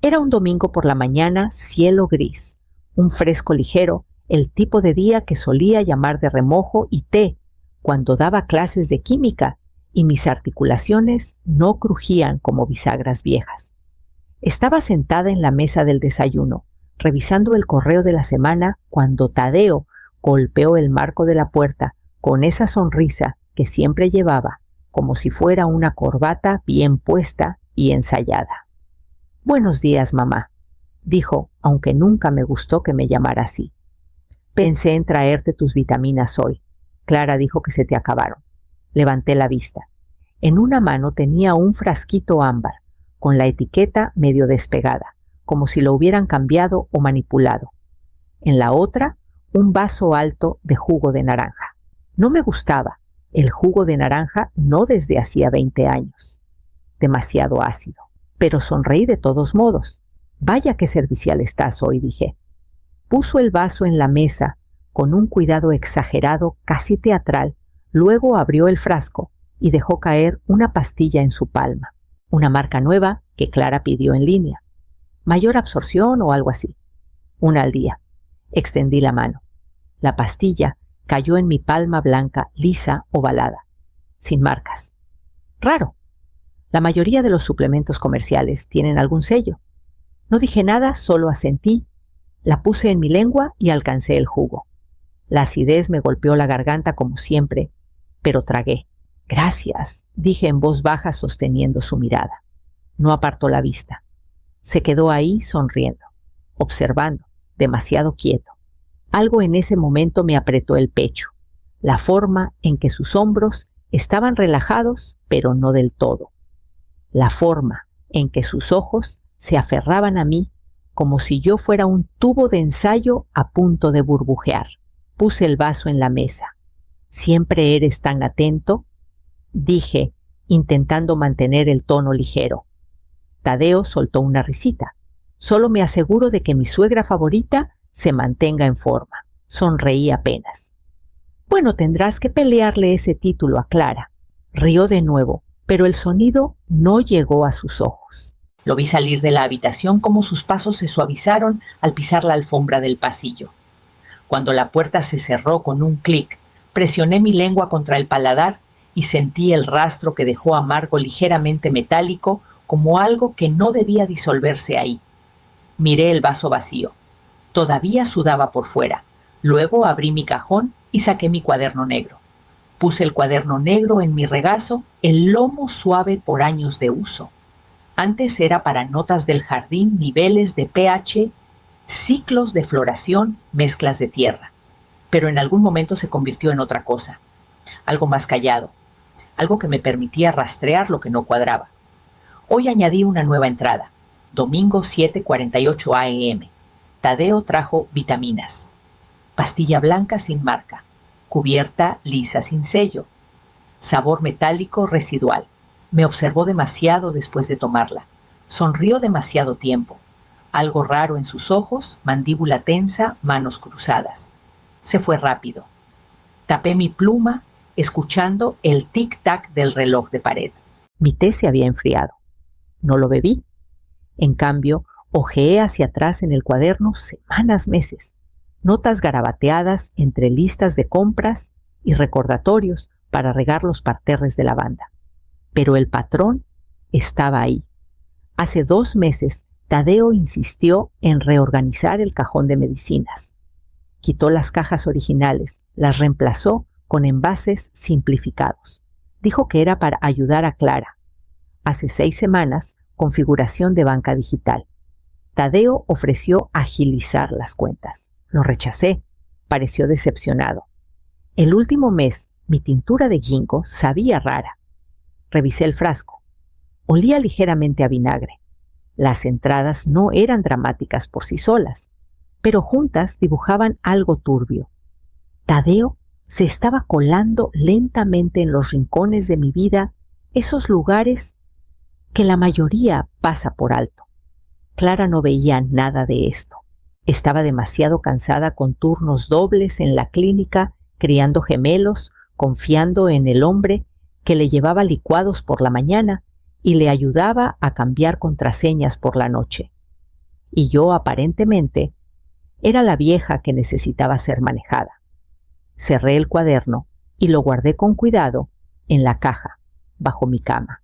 Era un domingo por la mañana, cielo gris, un fresco ligero, el tipo de día que solía llamar de remojo y té cuando daba clases de química y mis articulaciones no crujían como bisagras viejas. Estaba sentada en la mesa del desayuno, revisando el correo de la semana cuando Tadeo golpeó el marco de la puerta con esa sonrisa que siempre llevaba, como si fuera una corbata bien puesta y ensayada. «Buenos días, mamá», dijo, aunque nunca me gustó que me llamara así. «Pensé en traerte tus vitaminas hoy. Clara dijo que se te acabaron». Levanté la vista. En una mano tenía un frasquito ámbar, con la etiqueta medio despegada, como si lo hubieran cambiado o manipulado. En la otra, un vaso alto de jugo de naranja. No me gustaba el jugo de naranja no desde hacía 20 años. Demasiado ácido. Pero sonreí de todos modos. «Vaya qué servicial estás hoy», dije. Puso el vaso en la mesa, con un cuidado exagerado, casi teatral. Luego abrió el frasco y dejó caer una pastilla en su palma. Una marca nueva que Clara pidió en línea. Mayor absorción o algo así. Una al día. Extendí la mano. La pastilla cayó en mi palma blanca, lisa, ovalada, sin marcas. Raro. La mayoría de los suplementos comerciales tienen algún sello. No dije nada, solo asentí. La puse en mi lengua y alcancé el jugo. La acidez me golpeó la garganta como siempre, pero tragué. «Gracias», dije en voz baja sosteniendo su mirada. No apartó la vista. Se quedó ahí sonriendo, observando, demasiado quieto. Algo en ese momento me apretó el pecho, la forma en que sus hombros estaban relajados, pero no del todo. La forma en que sus ojos se aferraban a mí como si yo fuera un tubo de ensayo a punto de burbujear. Puse el vaso en la mesa. «¿Siempre eres tan atento?», dije, intentando mantener el tono ligero. Tadeo soltó una risita. «Solo me aseguro de que mi suegra favorita se mantenga en forma». Sonreí apenas. «Bueno, tendrás que pelearle ese título a Clara». Rió de nuevo, pero el sonido no llegó a sus ojos. Lo vi salir de la habitación como sus pasos se suavizaron al pisar la alfombra del pasillo. Cuando la puerta se cerró con un clic, presioné mi lengua contra el paladar y sentí el rastro que dejó amargo ligeramente metálico, como algo que no debía disolverse ahí. Miré el vaso vacío. Todavía sudaba por fuera. Luego abrí mi cajón y saqué mi cuaderno negro. Puse el cuaderno negro en mi regazo, el lomo suave por años de uso. Antes era para notas del jardín, niveles de pH, ciclos de floración, mezclas de tierra. Pero en algún momento se convirtió en otra cosa. Algo más callado. Algo que me permitía rastrear lo que no cuadraba. Hoy añadí una nueva entrada. Domingo 7:48 a.m. Tadeo trajo vitaminas. Pastilla blanca sin marca. Cubierta lisa sin sello. Sabor metálico residual. Me observó demasiado después de tomarla. Sonrió demasiado tiempo. Algo raro en sus ojos, mandíbula tensa, manos cruzadas. Se fue rápido. Tapé mi pluma, escuchando el tic-tac del reloj de pared. Mi té se había enfriado. No lo bebí. En cambio, hojeé hacia atrás en el cuaderno semanas, meses. Notas garabateadas entre listas de compras y recordatorios para regar los parterres de lavanda. Pero el patrón estaba ahí. Hace 2 meses, Tadeo insistió en reorganizar el cajón de medicinas. Quitó las cajas originales, las reemplazó con envases simplificados. Dijo que era para ayudar a Clara. Hace 6 semanas, configuración de banca digital. Tadeo ofreció agilizar las cuentas. Lo rechacé. Pareció decepcionado. El último mes, mi tintura de ginkgo sabía rara. Revisé el frasco. Olía ligeramente a vinagre. Las entradas no eran dramáticas por sí solas, pero juntas dibujaban algo turbio. Tadeo se estaba colando lentamente en los rincones de mi vida, esos lugares que la mayoría pasa por alto. Clara no veía nada de esto. Estaba demasiado cansada con turnos dobles en la clínica, criando gemelos, confiando en el hombre que le llevaba licuados por la mañana y le ayudaba a cambiar contraseñas por la noche. y yo aparentemente era la vieja que necesitaba ser manejada. Cerré el cuaderno y lo guardé con cuidado en la caja, bajo mi cama.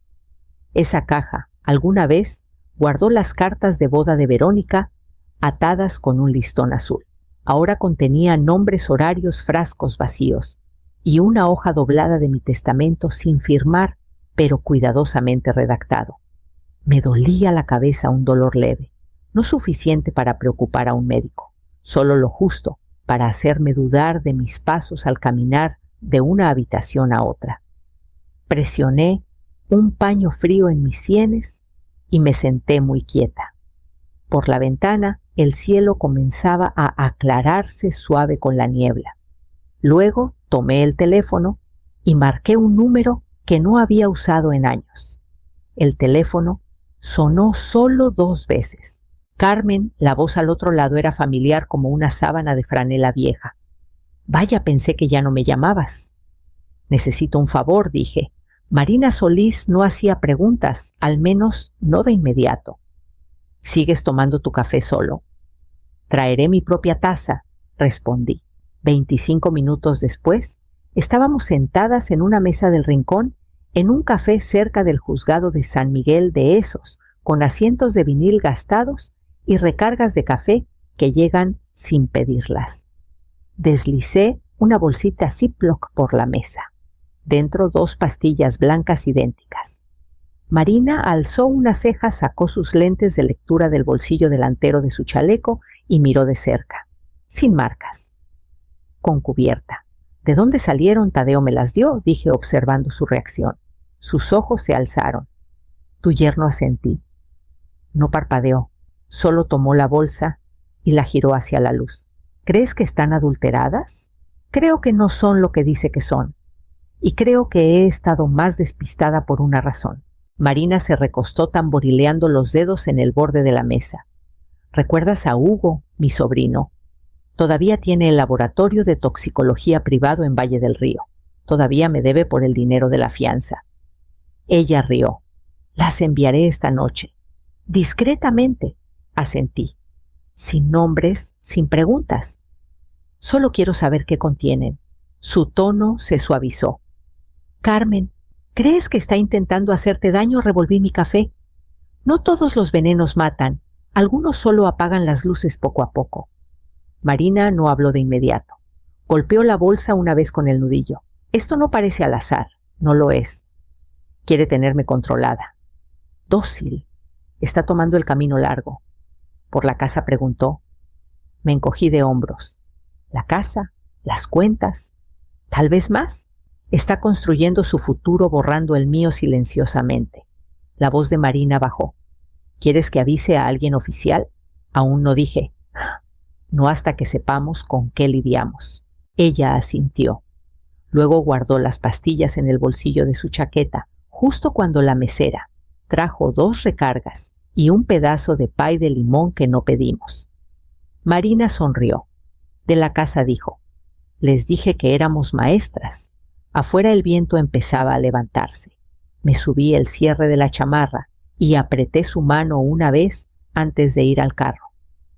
Esa caja, alguna vez, guardó las cartas de boda de Verónica atadas con un listón azul. Ahora contenía nombres, horarios, frascos vacíos y una hoja doblada de mi testamento sin firmar, pero cuidadosamente redactado. Me dolía la cabeza un dolor leve, no suficiente para preocupar a un médico, solo lo justo para hacerme dudar de mis pasos al caminar de una habitación a otra. Presioné un paño frío en mis sienes y me senté muy quieta. Por la ventana el cielo comenzaba a aclararse suave con la niebla. Luego tomé el teléfono y marqué un número que no había usado en años. El teléfono sonó solo 2 veces. Carmen, la voz al otro lado, era familiar como una sábana de franela vieja. Vaya, pensé que ya no me llamabas. Necesito un favor, dije. Marina Solís no hacía preguntas, al menos no de inmediato. ¿Sigues tomando tu café solo? Traeré mi propia taza, respondí. 25 minutos después, estábamos sentadas en una mesa del rincón en un café cerca del juzgado de San Miguel de Esos, con asientos de vinil gastados y recargas de café que llegan sin pedirlas. Deslicé una bolsita Ziploc por la mesa. Dentro 2 pastillas blancas idénticas. Marina alzó una ceja, sacó sus lentes de lectura del bolsillo delantero de su chaleco y miró de cerca. Sin marcas. Con cubierta. ¿De dónde salieron? Tadeo me las dio, dije observando su reacción. Sus ojos se alzaron. Tu yerno asentí. No parpadeó, solo tomó la bolsa y la giró hacia la luz. ¿Crees que están adulteradas? Creo que no son lo que dice que son. Y creo que he estado más despistada por una razón. Marina se recostó tamborileando los dedos en el borde de la mesa. ¿Recuerdas a Hugo, mi sobrino? Todavía tiene el laboratorio de toxicología privado en Valle del Río. Todavía me debe por el dinero de la fianza. Ella rió. Las enviaré esta noche. Discretamente, asentí. Sin nombres, sin preguntas. Solo quiero saber qué contienen. Su tono se suavizó. Carmen, ¿crees que está intentando hacerte daño? Revolví mi café. No todos los venenos matan. Algunos solo apagan las luces poco a poco. Marina no habló de inmediato. Golpeó la bolsa una vez con el nudillo. Esto no parece al azar. No lo es. Quiere tenerme controlada. Dócil. Está tomando el camino largo. ¿Por la casa? Preguntó. Me encogí de hombros. ¿La casa? ¿Las cuentas? ¿Tal vez más? Está construyendo su futuro borrando el mío silenciosamente. La voz de Marina bajó. ¿Quieres que avise a alguien oficial? Aún no dije. No hasta que sepamos con qué lidiamos. Ella asintió. Luego guardó las pastillas en el bolsillo de su chaqueta, justo cuando la mesera trajo 2 recargas y un pedazo de pay de limón que no pedimos. Marina sonrió. De la casa dijo. Les dije que éramos maestras. Afuera el viento empezaba a levantarse. Me subí el cierre de la chamarra y apreté su mano una vez antes de ir al carro.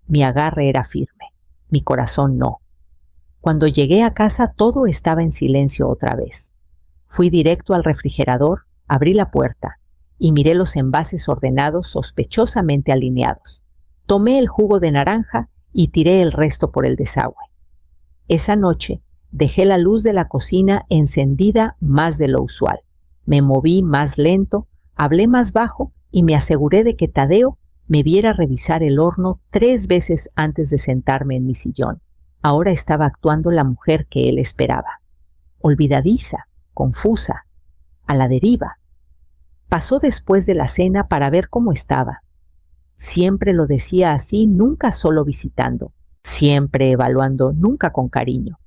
Mi agarre era firme, mi corazón no. Cuando llegué a casa todo estaba en silencio otra vez. Fui directo al refrigerador, abrí la puerta y miré los envases ordenados sospechosamente alineados. Tomé el jugo de naranja y tiré el resto por el desagüe. Esa noche dejé la luz de la cocina encendida más de lo usual. Me moví más lento, hablé más bajo y me aseguré de que Tadeo me viera revisar el horno 3 veces antes de sentarme en mi sillón. Ahora estaba actuando la mujer que él esperaba. Olvidadiza, confusa, a la deriva. Pasó después de la cena para ver cómo estaba. Siempre lo decía así, nunca solo visitando. Siempre evaluando, nunca con cariño.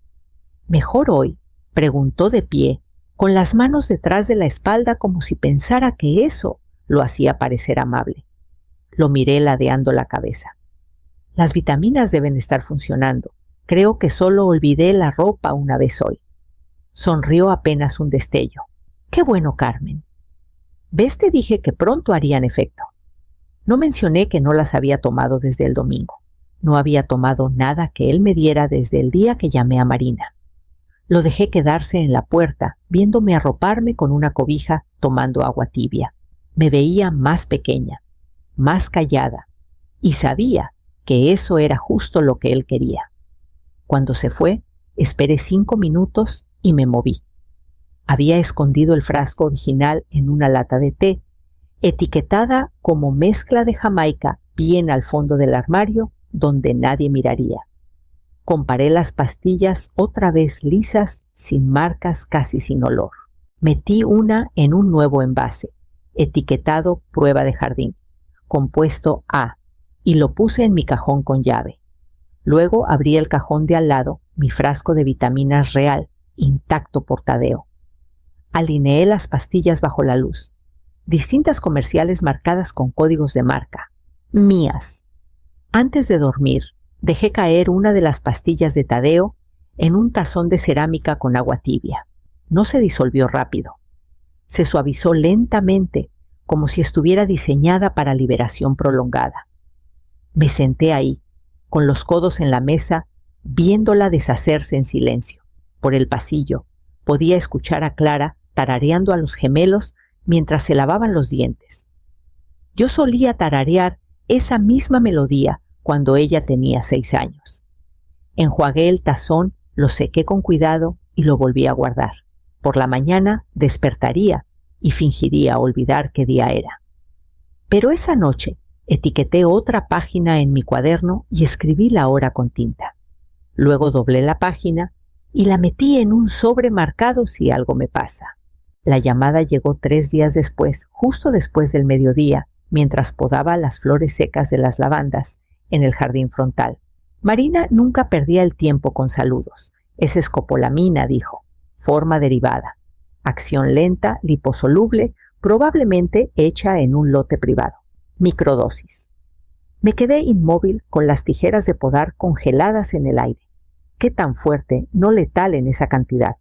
¿Mejor hoy?, preguntó de pie, con las manos detrás de la espalda como si pensara que eso lo hacía parecer amable. Lo miré ladeando la cabeza. Las vitaminas deben estar funcionando. Creo que solo olvidé la ropa una vez hoy. Sonrió apenas un destello. ¡Qué bueno, Carmen! ¿Ves? Te dije que pronto harían efecto. No mencioné que no las había tomado desde el domingo. No había tomado nada que él me diera desde el día que llamé a Marina. Lo dejé quedarse en la puerta, viéndome arroparme con una cobija, tomando agua tibia. Me veía más pequeña, más callada, y sabía que eso era justo lo que él quería. Cuando se fue, esperé 5 minutos y me moví. Había escondido el frasco original en una lata de té, etiquetada como mezcla de Jamaica, bien al fondo del armario, donde nadie miraría. Comparé las pastillas otra vez lisas, sin marcas, casi sin olor. Metí una en un nuevo envase, etiquetado prueba de jardín, compuesto A, y lo puse en mi cajón con llave. Luego abrí el cajón de al lado, mi frasco de vitaminas Real, intacto por Tadeo. Alineé las pastillas bajo la luz. Distintas comerciales marcadas con códigos de marca. Mías. Antes de dormir, dejé caer una de las pastillas de Tadeo en un tazón de cerámica con agua tibia. No se disolvió rápido. Se suavizó lentamente, como si estuviera diseñada para liberación prolongada. Me senté ahí, con los codos en la mesa, viéndola deshacerse en silencio. Por el pasillo, podía escuchar a Clara tarareando a los gemelos mientras se lavaban los dientes. Yo solía tararear esa misma melodía cuando ella tenía 6 años. Enjuagué el tazón, lo sequé con cuidado y lo volví a guardar. Por la mañana despertaría y fingiría olvidar qué día era. Pero esa noche etiqueté otra página en mi cuaderno y escribí la hora con tinta. Luego doblé la página y la metí en un sobre marcado si algo me pasa. La llamada llegó 3 días después, justo después del mediodía, mientras podaba las flores secas de las lavandas en el jardín frontal. Marina nunca perdía el tiempo con saludos. Es escopolamina, dijo. Forma derivada. Acción lenta, liposoluble, probablemente hecha en un lote privado. Microdosis. Me quedé inmóvil con las tijeras de podar congeladas en el aire. ¿Qué tan fuerte, no letal en esa cantidad?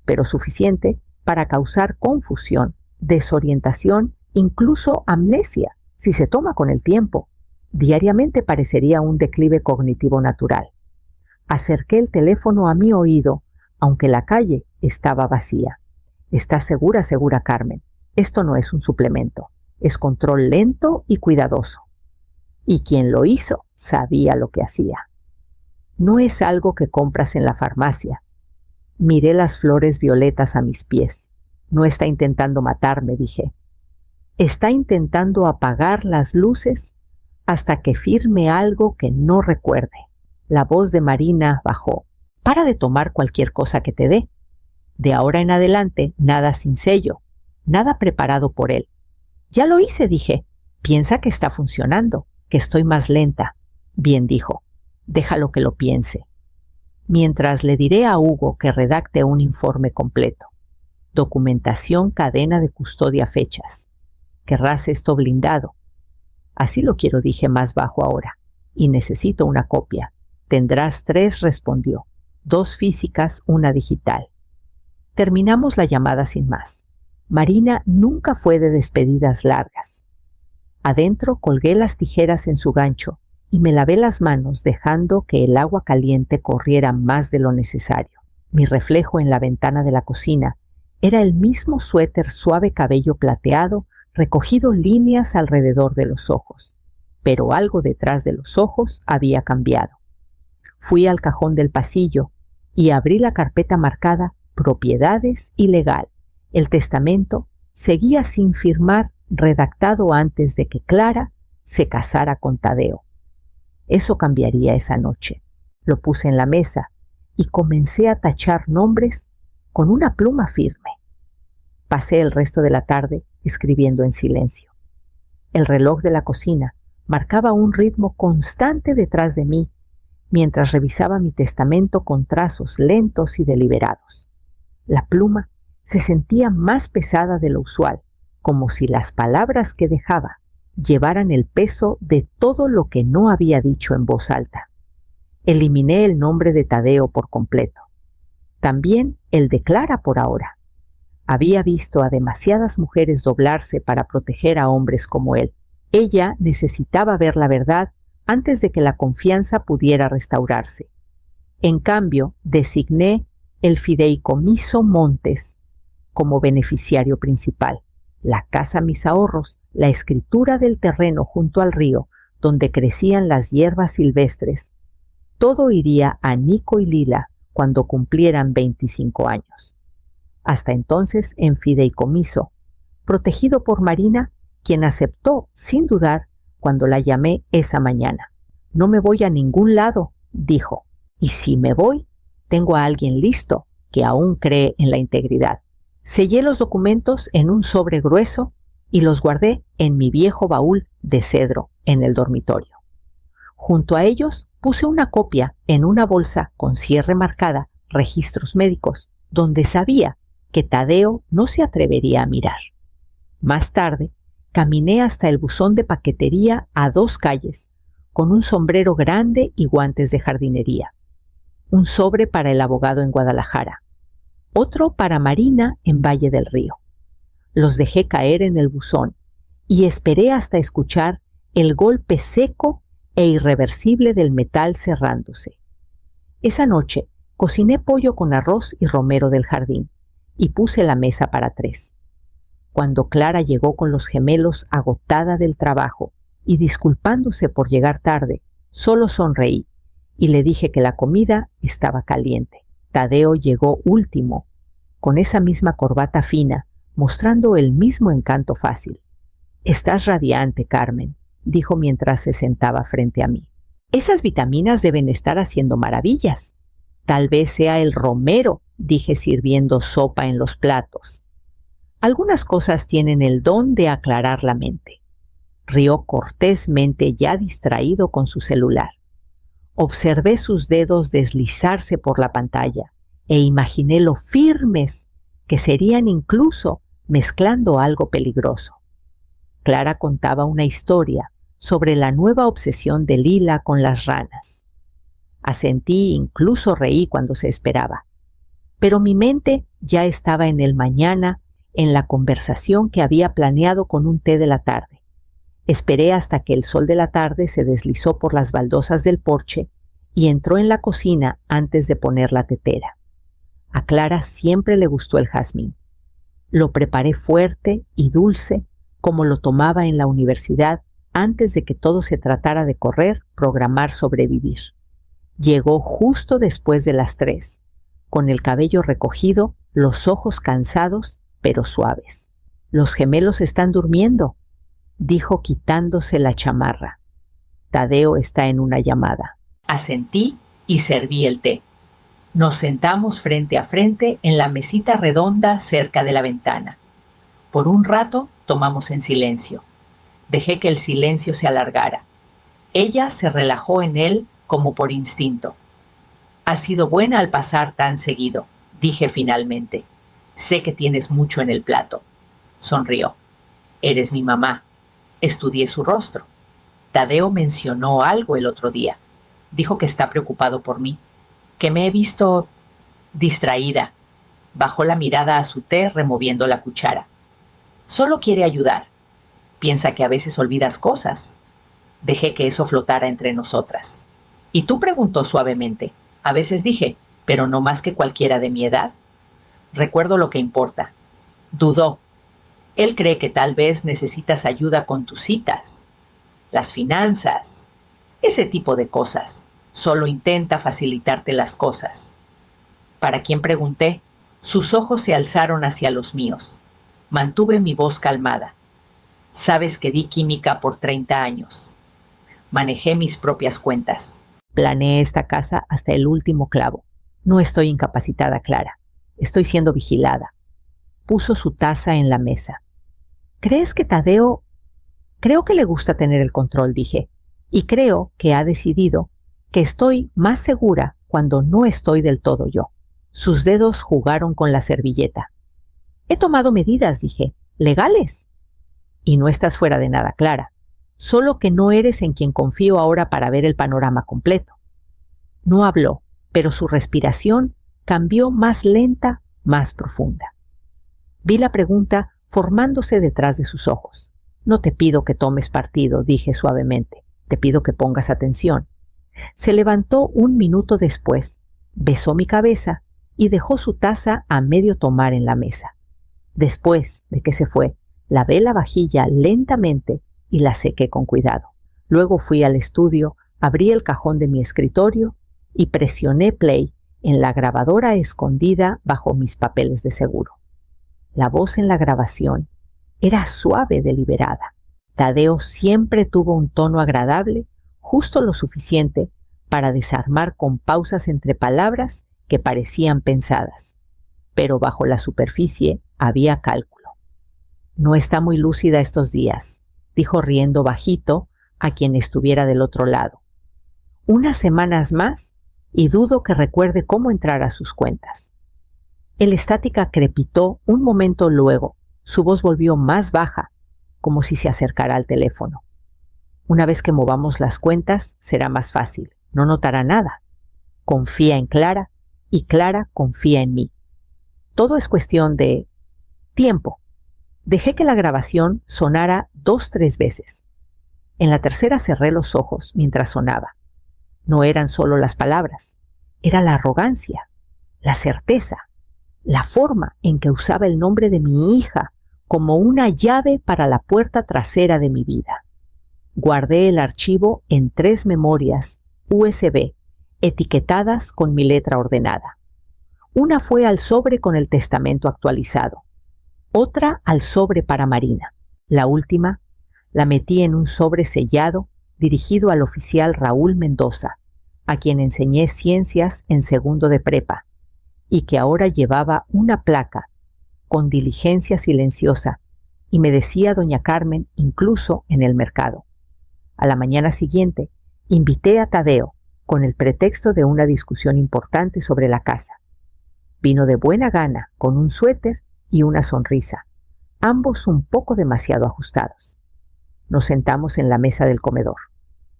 Pero suficiente para causar confusión, desorientación, incluso amnesia, si se toma con el tiempo. Diariamente parecería un declive cognitivo natural. Acerqué el teléfono a mi oído, aunque la calle estaba vacía. ¿Estás segura, Carmen? Esto no es un suplemento. Es control lento y cuidadoso. Y quien lo hizo sabía lo que hacía. No es algo que compras en la farmacia. Miré las flores violetas a mis pies. No está intentando matarme, dije. Está intentando apagar las luces hasta que firme algo que no recuerde. La voz de Marina bajó. Para de tomar cualquier cosa que te dé. De ahora en adelante, nada sin sello, nada preparado por él. Ya lo hice, dije. Piensa que está funcionando, que estoy más lenta. Bien, dijo. Déjalo que lo piense. Mientras le diré a Hugo que redacte un informe completo. Documentación, cadena de custodia, fechas. Querrás esto blindado. Así lo quiero, dije más bajo ahora. Y necesito una copia. Tendrás 3, respondió. 2 físicas, una digital. Terminamos la llamada sin más. Marina nunca fue de despedidas largas. Adentro colgué las tijeras en su gancho y me lavé las manos dejando que el agua caliente corriera más de lo necesario. Mi reflejo en la ventana de la cocina era el mismo suéter suave cabello plateado recogido líneas alrededor de los ojos, pero algo detrás de los ojos había cambiado. Fui al cajón del pasillo y abrí la carpeta marcada Propiedades y Legal. El testamento seguía sin firmar, redactado antes de que Clara se casara con Tadeo. Eso cambiaría esa noche. Lo puse en la mesa y comencé a tachar nombres con una pluma firme. Pasé el resto de la tarde escribiendo en silencio. El reloj de la cocina marcaba un ritmo constante detrás de mí mientras revisaba mi testamento con trazos lentos y deliberados. La pluma se sentía más pesada de lo usual, como si las palabras que dejaba llevaran el peso de todo lo que no había dicho en voz alta. Eliminé el nombre de Tadeo por completo. También el de Clara por ahora. Había visto a demasiadas mujeres doblarse para proteger a hombres como él. Ella necesitaba ver la verdad antes de que la confianza pudiera restaurarse. En cambio, designé el fideicomiso Montes como beneficiario principal, la casa Mis Ahorros, la escritura del terreno junto al río donde crecían las hierbas silvestres. Todo iría a Nico y Lila cuando cumplieran 25 años. Hasta entonces en fideicomiso, protegido por Marina, quien aceptó sin dudar cuando la llamé esa mañana. No me voy a ningún lado, dijo, y si me voy, tengo a alguien listo que aún cree en la integridad. Sellé los documentos en un sobre grueso y los guardé en mi viejo baúl de cedro en el dormitorio. Junto a ellos puse una copia en una bolsa con cierre marcada Registros Médicos, donde sabía que Tadeo no se atrevería a mirar. Más tarde, caminé hasta el buzón de paquetería a 2 calles, con un sombrero grande y guantes de jardinería. Un sobre para el abogado en Guadalajara, otro para Marina en Valle del Río. Los dejé caer en el buzón y esperé hasta escuchar el golpe seco e irreversible del metal cerrándose. Esa noche cociné pollo con arroz y romero del jardín y puse la mesa para 3. Cuando Clara llegó con los gemelos agotada del trabajo y disculpándose por llegar tarde, solo sonreí y le dije que la comida estaba caliente. Tadeo llegó último, con esa misma corbata fina, mostrando el mismo encanto fácil. «Estás radiante, Carmen», dijo mientras se sentaba frente a mí. «Esas vitaminas deben estar haciendo maravillas». «Tal vez sea el romero», dije sirviendo sopa en los platos. «Algunas cosas tienen el don de aclarar la mente». Rió cortésmente, ya distraído con su celular. Observé sus dedos deslizarse por la pantalla e imaginé lo firmes que serían incluso mezclando algo peligroso. Clara contaba una historia sobre la nueva obsesión de Lila con las ranas. Asentí, incluso reí cuando se esperaba. Pero mi mente ya estaba en el mañana, en la conversación que había planeado con un té de la tarde. Esperé hasta que el sol de la tarde se deslizó por las baldosas del porche y entró en la cocina antes de poner la tetera. A Clara siempre le gustó el jazmín. Lo preparé fuerte y dulce, como lo tomaba en la universidad antes de que todo se tratara de correr, programar, sobrevivir. Llegó justo después de las 3, con el cabello recogido, los ojos cansados, pero suaves. «Los gemelos están durmiendo», dijo quitándose la chamarra. «Tadeo está en una llamada». Asentí y serví el té. Nos sentamos frente a frente en la mesita redonda cerca de la ventana. Por un rato tomamos en silencio. Dejé que el silencio se alargara. Ella se relajó en él como por instinto. «Has sido buena al pasar tan seguido», dije finalmente. «Sé que tienes mucho en el plato». Sonrió. «Eres mi mamá». Estudié su rostro. «Tadeo mencionó algo el otro día. Dijo que está preocupado por mí, que me he visto distraída». Bajó la mirada a su té removiendo la cuchara. «Solo quiere ayudar. Piensa que a veces olvidas cosas». Dejé que eso flotara entre nosotras. «¿Y tú?», preguntó suavemente. A veces dije, «pero no más que cualquiera de mi edad». Recuerdo lo que importa. Dudó. Él cree que tal vez necesitas ayuda con tus citas, las finanzas, ese tipo de cosas. Solo intenta facilitarte las cosas. ¿Para quién?, pregunté. Sus ojos se alzaron hacia los míos. Mantuve mi voz calmada. «Sabes que di química por 30 años. Manejé mis propias cuentas. Planeé esta casa hasta el último clavo. No estoy incapacitada, Clara. Estoy siendo vigilada». Puso su taza en la mesa. «¿Crees que Tadeo...?» «Creo que le gusta tener el control», dije. «Y creo que ha decidido que estoy más segura cuando no estoy del todo yo». Sus dedos jugaron con la servilleta. «He tomado medidas», dije. «Legales». «Y no estás fuera de nada, Clara. Solo que no eres en quien confío ahora para ver el panorama completo». No habló, pero su respiración cambió más lenta, más profunda. Vi la pregunta formándose detrás de sus ojos. No te pido que tomes partido, dije suavemente. Te pido que pongas atención. Se levantó un minuto después, besó mi cabeza y dejó su taza a medio tomar en la mesa. Después de que se fue, lavé la vajilla lentamente y la sequé con cuidado. Luego fui al estudio, abrí el cajón de mi escritorio y presioné play en la grabadora escondida bajo mis papeles de seguro. La voz en la grabación era suave, deliberada. Tadeo siempre tuvo un tono agradable, justo lo suficiente para desarmar con pausas entre palabras que parecían pensadas. Pero bajo la superficie había cálculo. No está muy lúcida estos días, dijo riendo bajito a quien estuviera del otro lado. Unas semanas más y dudo que recuerde cómo entrar a sus cuentas. El estática crepitó un momento luego. Su voz volvió más baja, como si se acercara al teléfono. Una vez que movamos las cuentas, será más fácil. No notará nada. Confía en Clara y Clara confía en mí. Todo es cuestión de tiempo. Dejé que la grabación sonara 2-3 veces. En la tercera cerré los ojos mientras sonaba. No eran solo las palabras, era la arrogancia, la certeza, la forma en que usaba el nombre de mi hija como una llave para la puerta trasera de mi vida. Guardé el archivo en 3 memorias USB, etiquetadas con mi letra ordenada. Una fue al sobre con el testamento actualizado, otra al sobre para Marina. La última la metí en un sobre sellado dirigido al oficial Raúl Mendoza, a quien enseñé ciencias en segundo de prepa, y que ahora llevaba una placa con diligencia silenciosa, y me decía doña Carmen incluso en el mercado. A la mañana siguiente, invité a Tadeo con el pretexto de una discusión importante sobre la casa. Vino de buena gana, con un suéter y una sonrisa, ambos un poco demasiado ajustados. Nos sentamos en la mesa del comedor.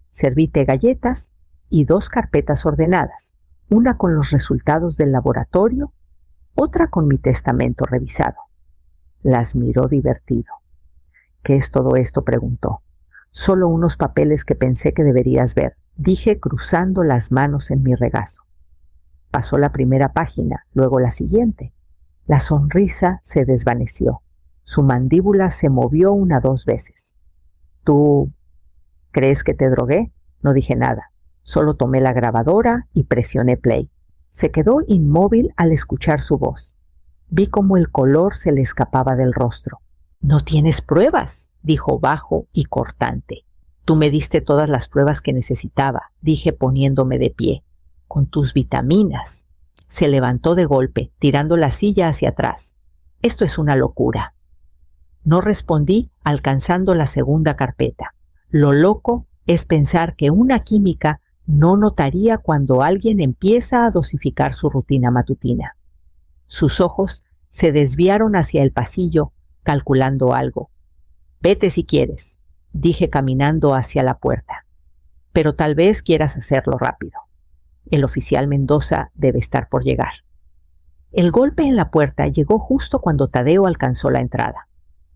Serví té galletas y 2 carpetas ordenadas, una con los resultados del laboratorio, otra con mi testamento revisado. Las miró divertido. ¿Qué es todo esto?, preguntó. Solo unos papeles que pensé que deberías ver, dije cruzando las manos en mi regazo. Pasó la primera página, luego la siguiente. La sonrisa se desvaneció. Su mandíbula se movió 1 o 2 veces. ¿Tú crees que te drogué? No dije nada. Solo tomé la grabadora y presioné play. Se quedó inmóvil al escuchar su voz. Vi cómo el color se le escapaba del rostro. «No tienes pruebas», dijo bajo y cortante. «Tú me diste todas las pruebas que necesitaba», dije poniéndome de pie. «Con tus vitaminas». Se levantó de golpe, tirando la silla hacia atrás. «Esto es una locura». No respondí, alcanzando la segunda carpeta. Lo loco es pensar que una química no notaría cuando alguien empieza a dosificar su rutina matutina. Sus ojos se desviaron hacia el pasillo, calculando algo. «Vete si quieres», dije caminando hacia la puerta. «Pero tal vez quieras hacerlo rápido. El oficial Mendoza debe estar por llegar». El golpe en la puerta llegó justo cuando Tadeo alcanzó la entrada.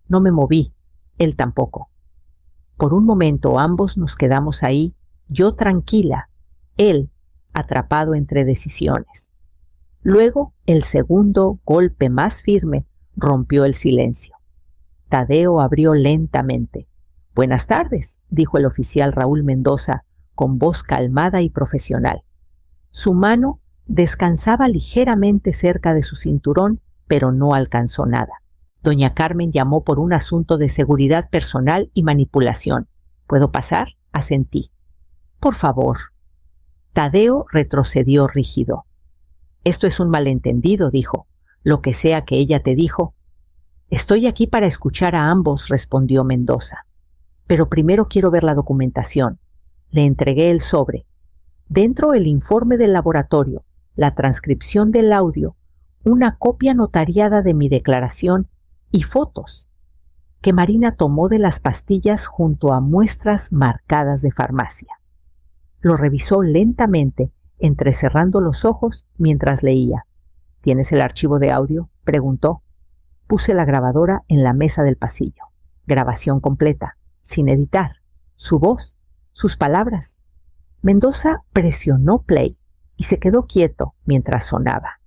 No me moví, él tampoco. Por un momento ambos nos quedamos ahí, yo tranquila, él atrapado entre decisiones. Luego, el segundo golpe más firme rompió el silencio. Tadeo abrió lentamente. «Buenas tardes», dijo el oficial Raúl Mendoza con voz calmada y profesional. Su mano descansaba ligeramente cerca de su cinturón, pero no alcanzó nada. Doña Carmen llamó por un asunto de seguridad personal y manipulación. «¿Puedo pasar?», asentí. «Por favor». Tadeo retrocedió rígido. «Esto es un malentendido», dijo. «Lo que sea que ella te dijo». «Estoy aquí para escuchar a ambos», respondió Mendoza. «Pero primero quiero ver la documentación». Le entregué el sobre. Dentro el informe del laboratorio, la transcripción del audio, una copia notariada de mi declaración y fotos que Marina tomó de las pastillas junto a muestras marcadas de farmacia. Lo revisó lentamente, entrecerrando los ojos mientras leía. «¿Tienes el archivo de audio?», preguntó. Puse la grabadora en la mesa del pasillo. Grabación completa, sin editar. Su voz, sus palabras. Mendoza presionó play y se quedó quieto mientras sonaba.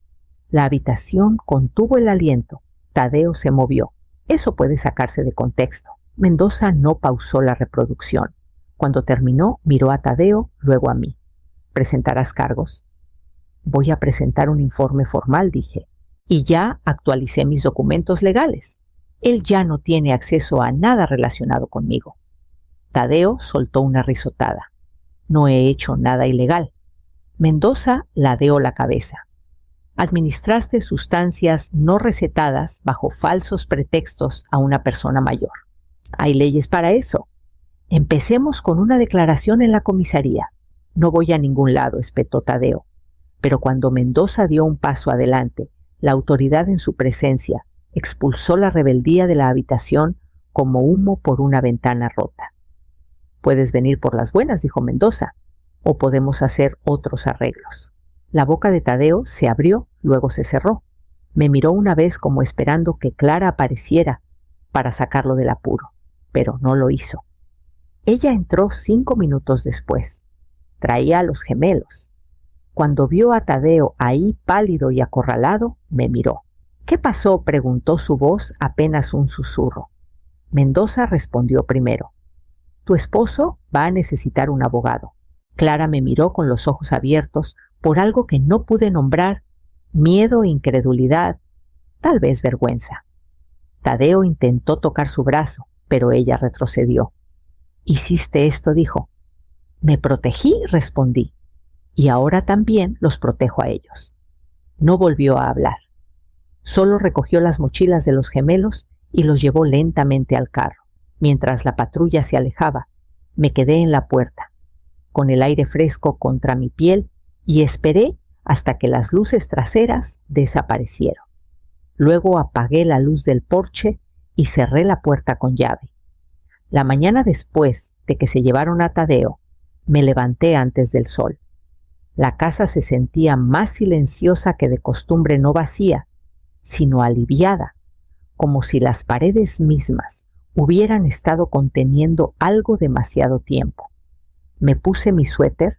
La habitación contuvo el aliento. Tadeo se movió. Eso puede sacarse de contexto. Mendoza no pausó la reproducción. Cuando terminó, miró a Tadeo, luego a mí. ¿Presentarás cargos? Voy a presentar un informe formal, dije. Y ya actualicé mis documentos legales. Él ya no tiene acceso a nada relacionado conmigo. Tadeo soltó una risotada. No he hecho nada ilegal. Mendoza ladeó la cabeza. Administraste sustancias no recetadas bajo falsos pretextos a una persona mayor. Hay leyes para eso. Empecemos con una declaración en la comisaría. No voy a ningún lado, espetó Tadeo. Pero cuando Mendoza dio un paso adelante, la autoridad en su presencia expulsó la rebeldía de la habitación como humo por una ventana rota. Puedes venir por las buenas, dijo Mendoza, o podemos hacer otros arreglos. La boca de Tadeo se abrió, luego se cerró. Me miró una vez como esperando que Clara apareciera para sacarlo del apuro, pero no lo hizo. Ella entró 5 minutos después. Traía a los gemelos. Cuando vio a Tadeo ahí pálido y acorralado, me miró. ¿Qué pasó?, preguntó su voz apenas un susurro. Mendoza respondió primero. Tu esposo va a necesitar un abogado. Clara me miró con los ojos abiertos por algo que no pude nombrar, miedo, incredulidad, tal vez vergüenza. Tadeo intentó tocar su brazo, pero ella retrocedió. ¿Hiciste esto?, dijo. Me protegí, respondí, y ahora también los protejo a ellos. No volvió a hablar. Solo recogió las mochilas de los gemelos y los llevó lentamente al carro. Mientras la patrulla se alejaba, me quedé en la puerta, con el aire fresco contra mi piel, y esperé hasta que las luces traseras desaparecieron. Luego apagué la luz del porche y cerré la puerta con llave. La mañana después de que se llevaron a Tadeo, me levanté antes del sol. La casa se sentía más silenciosa que de costumbre, no vacía, sino aliviada, como si las paredes mismas hubieran estado conteniendo algo demasiado tiempo. Me puse mi suéter,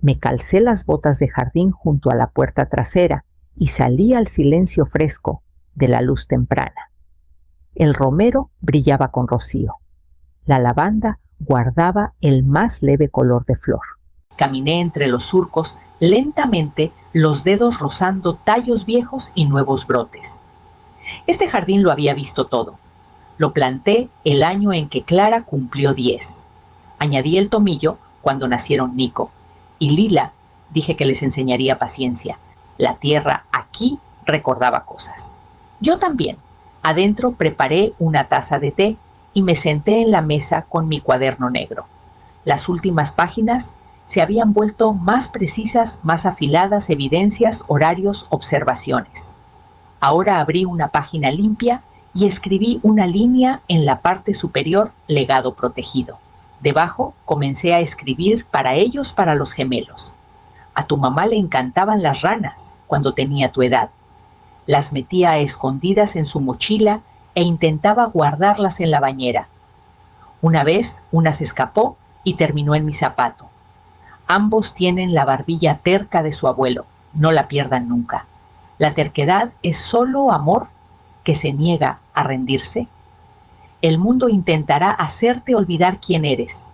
me calcé las botas de jardín junto a la puerta trasera y salí al silencio fresco de la luz temprana. El romero brillaba con rocío. La lavanda guardaba el más leve color de flor. Caminé entre los surcos lentamente, los dedos rozando tallos viejos y nuevos brotes. Este jardín lo había visto todo. Lo planté el año en que Clara cumplió 10. Añadí el tomillo cuando nacieron Nico. Y Lila, dije que les enseñaría paciencia. La tierra aquí recordaba cosas. Yo también. Adentro preparé una taza de té y me senté en la mesa con mi cuaderno negro. Las últimas páginas se habían vuelto más precisas, más afiladas, evidencias, horarios, observaciones. Ahora abrí una página limpia y escribí una línea en la parte superior, legado protegido. Debajo comencé a escribir para ellos, para los gemelos. A tu mamá le encantaban las ranas cuando tenía tu edad. Las metía a escondidas en su mochila e intentaba guardarlas en la bañera. Una vez, una se escapó y terminó en mi zapato. Ambos tienen la barbilla terca de su abuelo. No la pierdan nunca. La terquedad es solo amor que se niega a rendirse. El mundo intentará hacerte olvidar quién eres.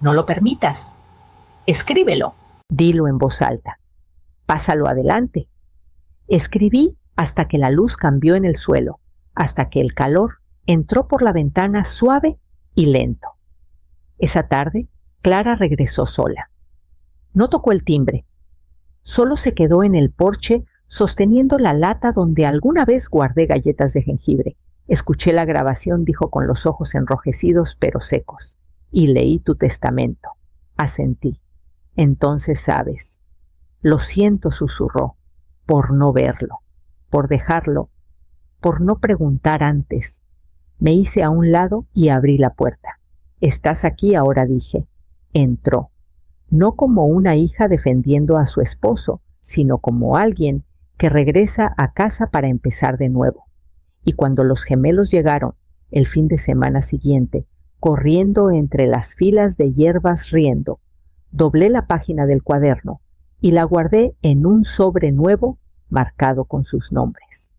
No lo permitas. Escríbelo. Dilo en voz alta. Pásalo adelante. Escribí hasta que la luz cambió en el suelo, hasta que el calor entró por la ventana suave y lento. Esa tarde, Clara regresó sola. No tocó el timbre. Solo se quedó en el porche sosteniendo la lata donde alguna vez guardé galletas de jengibre. Escuché la grabación, dijo con los ojos enrojecidos pero secos, y leí tu testamento. Asentí. Entonces sabes. Lo siento, susurró, por no verlo, por dejarlo, por no preguntar antes. Me hice a un lado y abrí la puerta. Estás aquí ahora, dije. Entró. No como una hija defendiendo a su esposo, sino como alguien que regresa a casa para empezar de nuevo. Y cuando los gemelos llegaron el fin de semana siguiente, corriendo entre las filas de hierbas riendo. Doblé la página del cuaderno y la guardé en un sobre nuevo marcado con sus nombres.